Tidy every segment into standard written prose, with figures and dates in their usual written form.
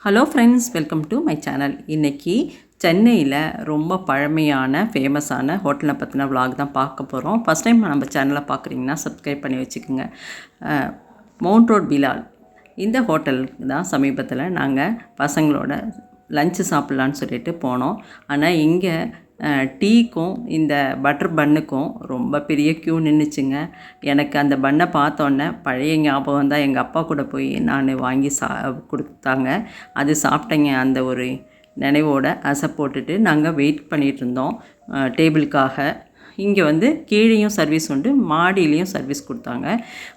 Hello friends, welcome to my channel. இன்றைக்கி சென்னையில் ரொம்ப பழமையான ஃபேமஸான ஹோட்டலை பற்றின விலாக் தான் பார்க்க போகிறோம். ஃபஸ்ட் டைம் நம்ம சேனலை பார்க்குறீங்கன்னா சப்ஸ்கிரைப் பண்ணி வச்சுக்கோங்க. மவுண்ட் ரோட் பிலால் இந்த ஹோட்டலுக்கு தான் சமீபத்தில் நாங்கள் பசங்களோட லஞ்சு சாப்பிட்லான்னு சொல்லிட்டு போனோம். ஆனால் இங்கே டீக்கும் இந்த பட்டர் பன்னுக்கும் ரொம்ப பெரிய க்யூ நின்றுச்சுங்க. எனக்கு அந்த பன்னை பார்த்தோன்னே பழைய ஞாபகம் தான். எங்கள் அப்பா கூட போய் நான் வாங்கி கொடுத்தாங்க. அது சாப்பிட்டேங்க. அந்த ஒரு நினைவோட அசை போட்டுட்டு நாங்கள் வெயிட் பண்ணிகிட்டு இருந்தோம் டேபிளுக்காக. இங்கே கீழேயும் சர்வீஸ் உண்டு, மாடியிலையும் சர்வீஸ் கொடுத்தாங்க.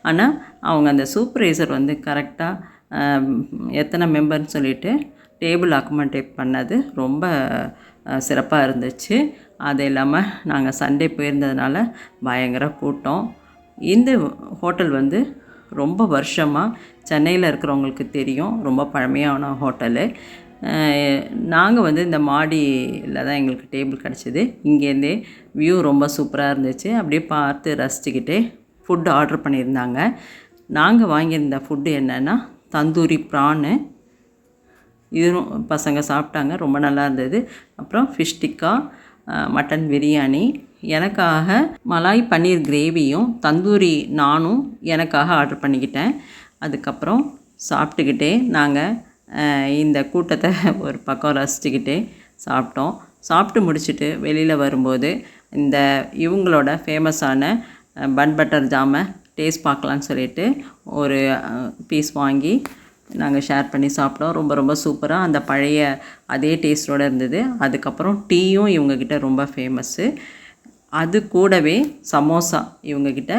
ஆனால் அவங்க அந்த சூப்பர்வைசர் கரெக்டாக எத்தனை மெம்பர்னு சொல்லிட்டு டேபிள் அக்கமண்டேட் பண்ணது ரொம்ப சிறப்பாக இருந்துச்சு. அது இல்லாமல் நாங்கள் சண்டே போயிருந்ததுனால பயங்கர கூட்டம். இந்த ஹோட்டல் ரொம்ப வருஷமாக சென்னையில் இருக்கிறவங்களுக்கு தெரியும். ரொம்ப பழமையான ஹோட்டலு. நாங்கள் இந்த மாடியில் தான் எங்களுக்கு டேபிள் கிடச்சிது. இங்கேருந்தே வியூ ரொம்ப சூப்பராக இருந்துச்சு. அப்படியே பார்த்து ரசிச்சுக்கிட்டே ஃபுட்டு ஆர்டர் பண்ணியிருந்தாங்க. நாங்கள் வாங்கியிருந்த ஃபுட்டு என்னென்னா தந்தூரி ப்ரானு. இதுவும் பசங்க சாப்பிட்டாங்க, ரொம்ப நல்லா இருந்தது. அப்புறம் ஃபிஷ் டிக்கா, மட்டன் பிரியாணி, எனக்காக மலாய் பன்னீர் கிரேவியும் தந்தூரி நானும் எனக்காக ஆர்டர் பண்ணிக்கிட்டேன். அதுக்கப்புறம் சாப்பிட்டுக்கிட்டே நாங்கள் இந்த கூட்டத்தை ஒரு பக்கம் ரசிச்சுக்கிட்டே சாப்பிட்டோம். சாப்பிட்டு முடிச்சுட்டு வெளியில் வரும்போது இவங்களோட ஃபேமஸான பன் பட்டர் ஜாமை டேஸ்ட் பார்க்கலான்னு சொல்லிட்டு ஒரு பீஸ் வாங்கி நாங்கள் ஷேர் பண்ணி சாப்பிட்டோம். ரொம்ப ரொம்ப சூப்பராக அந்த பழைய அதே டேஸ்ட்டோடு இருந்தது. அதுக்கப்புறம் டீயும் இவங்கக்கிட்ட ரொம்ப ஃபேமஸ்ஸு. அது கூடவே சமோசா, இவங்கக்கிட்ட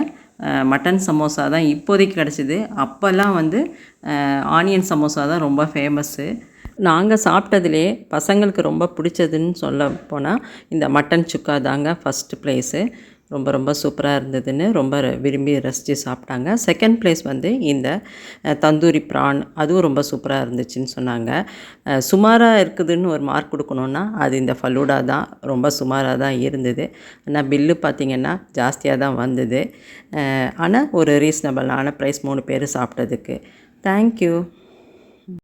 மட்டன் சமோசா தான் இப்போதைக்கு கிடச்சிது. அப்போல்லாம் ஆனியன் சமோசா தான் ரொம்ப ஃபேமஸ்ஸு. நாங்கள் சாப்பிட்டதுலே பசங்களுக்கு ரொம்ப பிடிச்சதுன்னு சொல்ல போனால் இந்த மட்டன் சுக்கா தாங்க ஃபஸ்ட்டு ப்ளேஸு. ரொம்ப ரொம்ப சூப்பராக இருந்ததுன்னு ரொம்ப விரும்பி ரசித்து சாப்பிட்டாங்க. செகண்ட் ப்ளேஸ் இந்த தந்தூரி ப்ரான், அதுவும் ரொம்ப சூப்பராக இருந்துச்சுன்னு சொன்னாங்க. சுமாராக இருக்குதுன்னு ஒரு மார்க் கொடுக்கணுன்னா அது இந்த ஃபலூடா தான். ரொம்ப சுமாராக தான் இருந்தது. ஆனால் பில்லு பார்த்திங்கன்னா ஜாஸ்தியாக தான் வந்தது. ஆனால் ஒரு ரீசனபிளான ப்ரைஸ் 3 பேர் சாப்பிட்டதுக்கு. தேங்க்யூ.